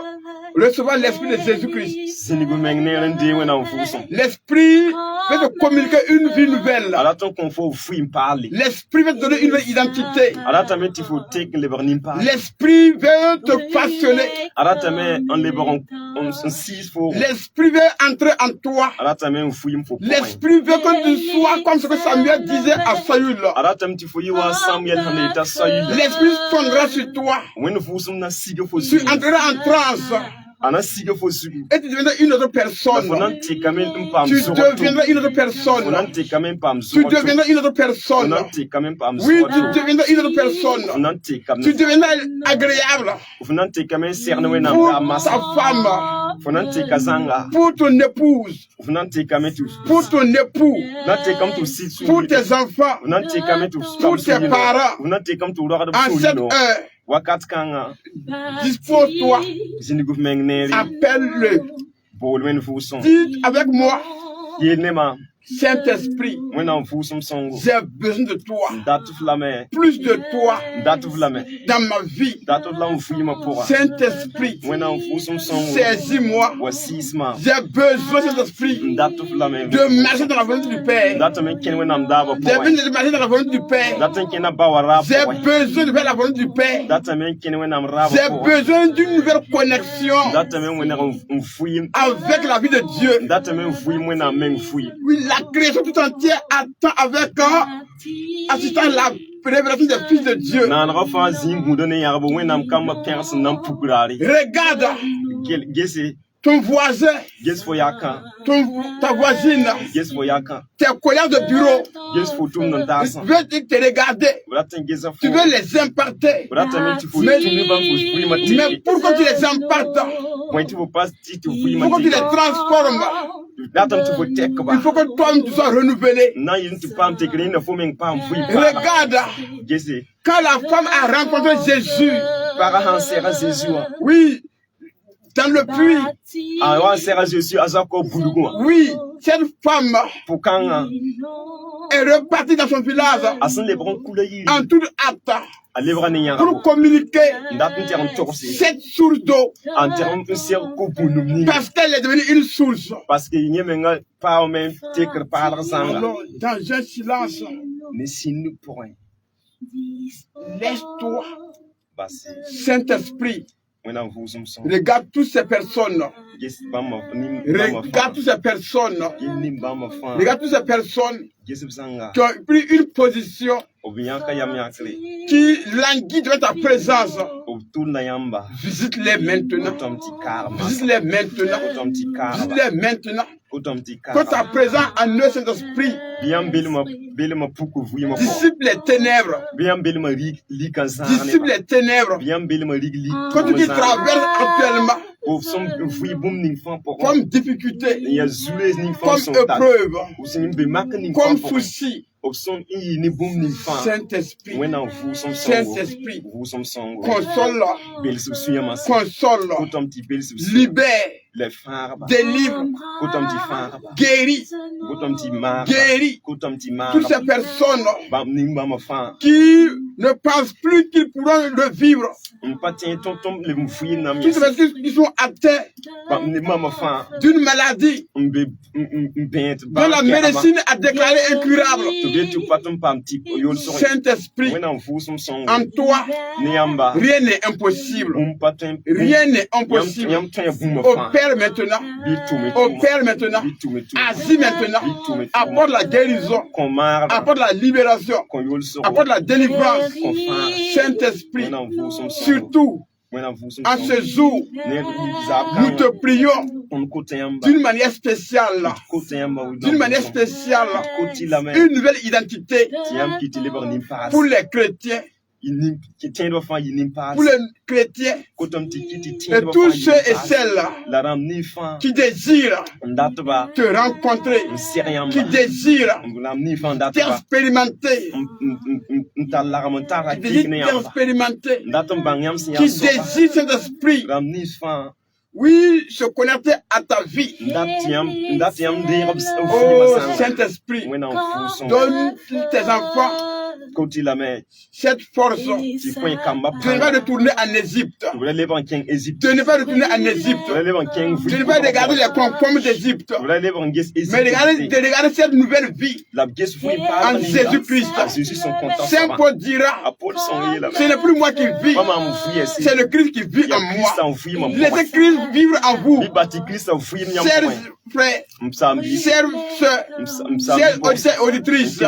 recevoir l'Esprit de Jésus-Christ. Sinigu mengneren de wena fusum. L'Esprit veut te communiquer une vie nouvelle. Ala ton kon fo fuim parler. L'Esprit veut te donner une nouvelle identité. Ala tame ti fo tek le barnim parler. L'Esprit veut te passionner. Ala tame on le baron on 6 fo. L'Esprit veut entrer en toi. Ala tame on fuim fo. L'Esprit veut que tu sois comme ce que Samuel disait à Saül. Ala tame ti fo yiwa Samuel han ta sayid. L'Esprit fondra sur toi. Wen fusum na sige fo Tu su. entreras en transe Ana sige fo su. et tu deviendras une autre Fo personne. nan te kamen mpam Tu so. deviendras une autre Fo personne. nan te kamen pam so. Tu deviendras une autre personne. Fo nan te kamen pam so. Oui, tu deviendras une autre Fo personne. nan te kamen. Tu deviendras agréable Fo nan te kamen serne wena pour pa ta masa. femme, Fo nan te kazanga. pour ton épouse, Fo nan te kamen tu. pour ton époux, Nan te kam tu sit su. pour tes enfants, Fo nan te kamen tu. pour tes parents. Fo nan te kam tu ro da En su cette no. heure, Wakat kanga. dispose-toi, Sinigu mengneri. appelle-le. Bol wen fusum. Dis avec moi, Yenema. Saint-Esprit, Wena mfusum songo. j'ai besoin de toi. Datu flame. Plus de toi Datu flame. dans ma vie. Datu la mfuyima pora. Saint-Esprit, Wena mfusum songo. saisis-moi. Wasisma. J'ai besoin, Saint-Esprit, Datu flame. de marcher dans la volonté du Père. Datu men ken wena mdaba J'ai pora. besoin de marcher dans la volonté du Père. Datu ken na bawara J'ai pora. besoin de faire la volonté du Père. Datu men ken wena mraba J'ai pora. besoin d'une nouvelle connexion Datu men wena mfuyim. avec la vie de Dieu. Datu men mfuyim wena men mfuyim. Oui, la création tout entière attend avec assistant la révélation des fils de Dieu. Na na fa zingu do ne yarabo wena mkamba pers nam pukurari. Regarde Gese ton voisin, gese fo yakan. ta voisine, Gese fo yakan. tes collègues de bureau. Gese fo tum non Tu dasa. veux te regarder, Bratan gese fo. tu veux les imparter. Bratan men tu fo Mais- tu ne ban fo fo ma Mais ti. pourquoi tu les impartes? Point tu fo pas ti tu fo ma Pourquoi tu ti. les transformes? Bratan tu fo tek ba. Il faut que toi-même tu sois renouvelé. Na yin tu pam te green fo men pam fo. Regarde, Gese quand la femme a rencontré Jésus, para han sera Jésus. oui, dans le puits, A wa sera Jésus azako bulugu. oui, cette femme Pour quand est repartie dans son village asan le bon couleur yi. en toute hâte A levra ne yara. pour communiquer Ndat nter en torsi. cette source d'eau En terme un ser ko bunum ni. parce qu'elle est devenue une source. Parce que nye menga pa o men teker pa sanga. Alors, dans un silence, Mais si nous pourrons, laisse-toi, basi, Saint-Esprit, when I'm wholesome son, regarde toutes ces personnes, yes, bama, nim, regarde toutes ces personnes, nim, bama, fan, regarde toutes ces personnes yes, sanga, qui ont pris une position obianka yamyakre, qui languit devant ta présence. obtuna yamba, Visite-les maintenant. otom ti karma, Visite-les maintenant. otom ti karma, Visite-les maintenant. otom ti Quand ta karma, présence en eux, Saint-Esprit, bien belma puku vuyma po, dissipe les ténèbres. bien belma li kansane, Dissipe les ténèbres. bien belma li Quand tu traverses actuellement o som vuy bum ning fan po, comme difficulté, ya zule ning fan comme son ta, épreuve, o sim be mak ning comme fan po, souci, o som i ni bum ning fan. Saint-Esprit, When I'm full some Saint-Esprit, song, console, Bill Susuyama, console, Kotom ti Bill Sus, libère, le phare, délivre, Kotom ti phare, guérit, Kotom ti mar, guérit Kotom ti mar, toutes ces personnes Bam Nimbama fan, qui ne pensent plus qu'ils pourront le vivre. un patin tonton le mouffouille nam Toutes ces personnes qui sont atteintes Bam Nimbama fan, d'une maladie un bent, dont la médecine a déclaré incurable. to be to patum pam tip, yol so, Saint-Esprit, when I'm full some song, en toi, Niamba, rien n'est impossible. patin, Rien n'est impossible. Yam try boom of Opère maintenant. Opère maintenant. Agis maintenant. Apporte la guérison. Komar, Apporte la libération. kon yol so, Apporte la délivrance. kon phare, Saint-Esprit, when I'm full some song, surtout when I'm full some en ce jour, nous te prions d'une manière spéciale. D'une manière spéciale. Une nouvelle identité pour les chrétiens. Pour les chrétiens et tous ceux et celles qui désirent te rencontrer, qui désirent t'expérimenter, qui désirent cet esprit, oui, se connecter à ta vie. Oh, Saint-Esprit, donne tes enfants cette force de ne pas retourner en Égypte. De ne pas retourner en Égypte. De ne pas regarder les concombres d'Égypte. Mais de regarder cette nouvelle vie en Jésus-Christ. Saint Paul dira, ce n'est plus moi qui vis, c'est le Christ qui vit en moi. Laissez Christ vivre en vous. Chers frères, chers soeurs, chers auditrices,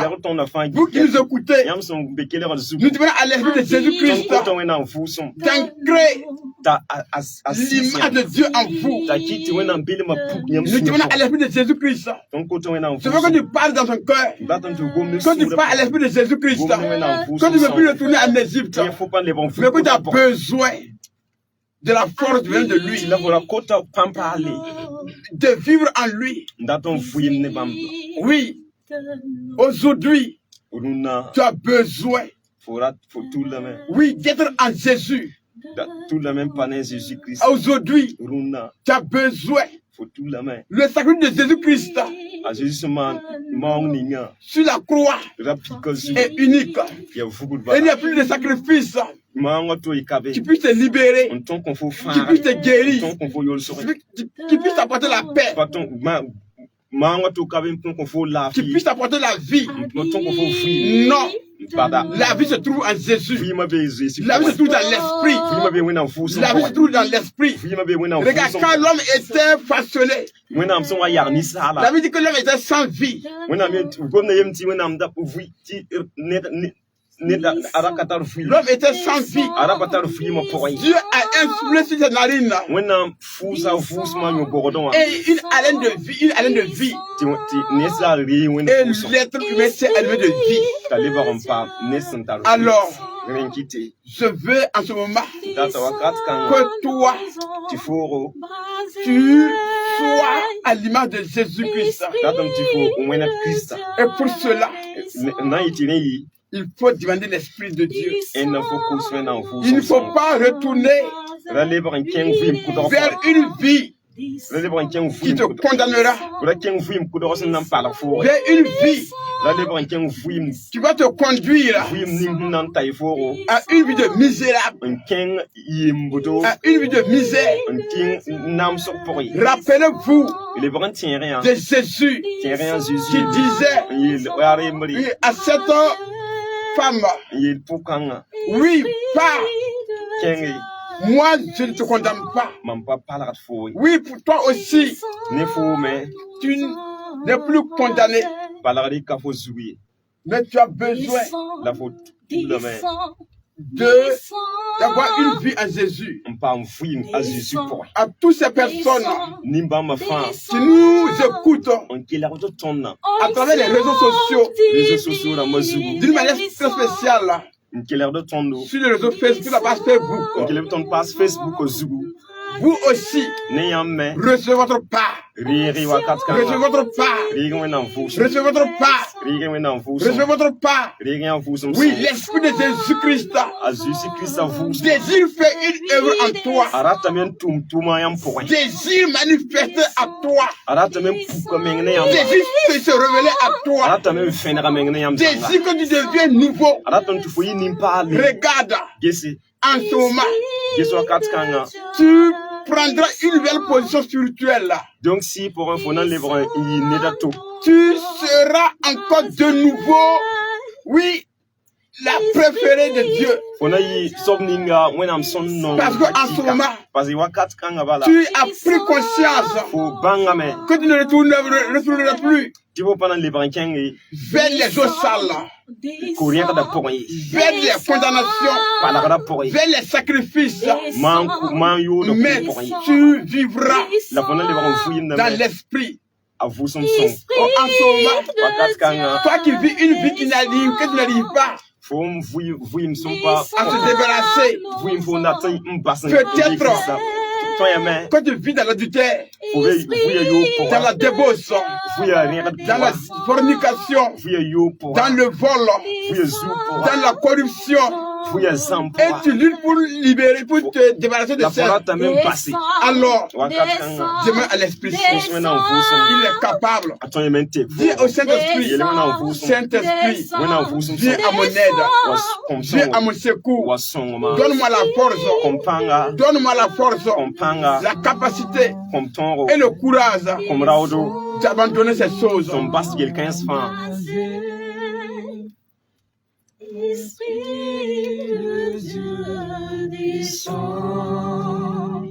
vous qui nous écoutez, nous devons à l'esprit de Jésus-Christ d'ancrer l'image de Dieu en vous. Nous devons à l'esprit de Jésus-Christ. Je veux que tu parles dans ton cœur. Quand tu parles à l'esprit de Jésus-Christ, quand tu ne veux plus retourner en Égypte, mais que tu as besoin de la force venant de lui, de vivre en lui. Oui, aujourd'hui, tu as besoin, oui, d'être en Jésus. Aujourd'hui, tu as besoin Le sacrifice de Jésus-Christ sur la croix est unique. Et il n'y a plus de sacrifice qui puisse te libérer, qui puisse te guérir, qui puisse t'apporter la paix, qui puisse t'apporter la vie. Non. La vie se trouve en Jésus. La vie se trouve dans l'esprit. La vie se trouve dans l'esprit. Regarde, quand l'homme était façonné, la vie dit que l'homme était sans vie. L'homme était sans vie. Dieu a insoufflé sur ses narines. Et une haleine de vie, une haleine de vie. Et l'être humain s'est élevé de vie. Alors, je veux en ce moment que toi, tu sois à l'image de Jésus-Christ. Et pour cela, il faut demander l'Esprit de Dieu. Il ne faut pas retourner vers une vie qui te condamnera, vers une vie qui va te conduire à une vie de misérable, à une vie de misère. Rappelez-vous de Jésus qui disait à cette femme, oui, pas. Moi, je ne te condamne pas. Oui, pour toi aussi, tu n'es plus condamné. Mais tu as besoin d'avoir une vie en Jésus. À toutes ces personnes qui nous écoutent à travers les réseaux sociaux, d'une manière très spéciale, sur les réseaux Facebook, la page Facebook, vous aussi, recevez votre part. Recevez votre part. Recevez votre part. Recevez votre part. Oui, l'Esprit de Jésus-Christ désire faire une œuvre en toi. Désire manifester à toi. Désire se révéler à toi. Désire que tu deviennes nouveau. Regarde, en ce moment, tu prendras une nouvelle position spirituelle. Donc si pour un fondant lèvera tu seras encore de nouveau, oui, la préférée de Dieu. Parce qu'en ce moment, tu as pris conscience que tu ne retourneras plus vers les eaux sales, vers les condamnations, vers les sacrifices. Mais tu vivras dans l'esprit. En ce moment, toi qui vis une vie que tu n'arrives pas à se débarrasser, peut-être quand tu vis dans l'adultère, dans la débauche, dans la fornication, dans le vol, dans la corruption, et tu luttes pour libérer, pour te débarrasser de ça. Alors, demain à l'Esprit Saint, il est capable. Dis au Saint-Esprit, Saint-Esprit, viens à mon aide, viens à mon secours. Donne-moi la force, donne-moi la force, la capacité et le courage d'abandonner ces choses. Esprit de Dieu, descends,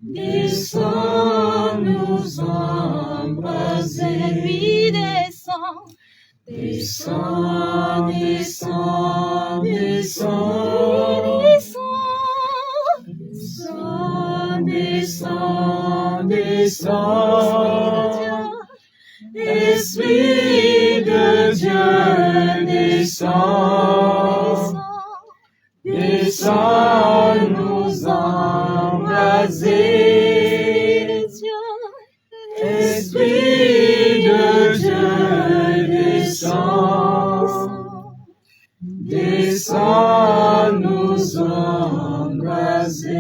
descends nous embraser. Lui descends, descends, descends, descends, descends, descends, descends, Esprit de Dieu, descends, descends nous embraser. Esprit de Dieu, descends, descends nous embraser.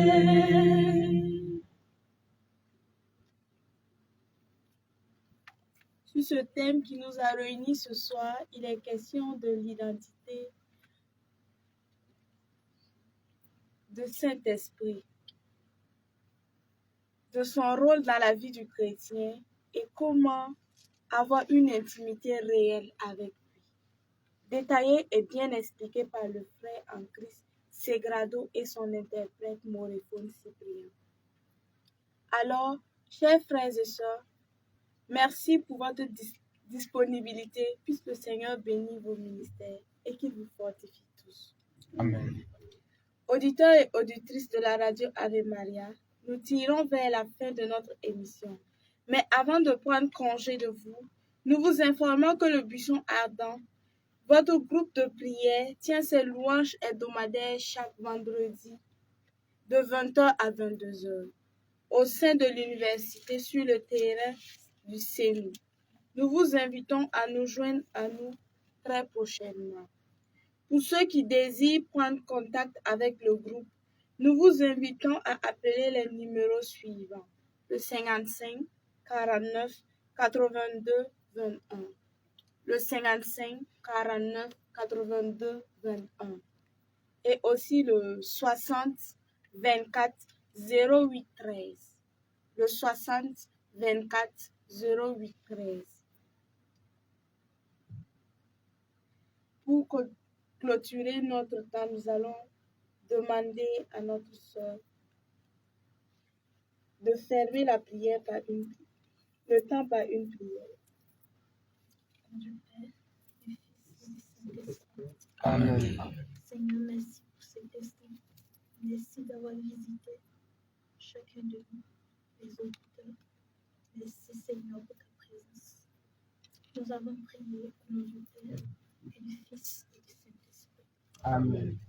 Sur ce thème qui nous a réunis ce soir, il est question de l'identité de Saint-Esprit, de son rôle dans la vie du chrétien et comment avoir une intimité réelle avec lui. Détaillé et bien expliqué par le frère en Christ Segrado et son interprète Moréphone Cyprien. Alors, chers frères et sœurs, merci pour votre disponibilité, puisque le Seigneur bénit vos ministères et qu'il vous fortifie tous. Amen. Auditeurs et auditrices de la radio Ave Maria, nous tirons vers la fin de notre émission. Mais avant de prendre congé de vous, nous vous informons que le Buisson Ardent, votre groupe de prière, tient ses louanges hebdomadaires chaque vendredi de 20h à 22h au sein de l'université sur le terrain du CENU. Nous vous invitons à nous joindre à nous très prochainement. Pour ceux qui désirent prendre contact avec le groupe, nous vous invitons à appeler les numéros suivants: le 55 49 82 21, le 55 49 82 21 et aussi le 60 24 08 13, le 60 24 08 13. Pour clôturer notre temps, nous allons demander à notre sœur de fermer la prière le temps par une prière. Du Père, du Fils et du Saint-Esprit. Amen. Seigneur, merci pour cet instant. Merci d'avoir visité chacun de nous, les auditeurs. Merci, Seigneur, pour ta présence. Nous avons prié au nom du Père et du Fils et du Saint-Esprit. Amen.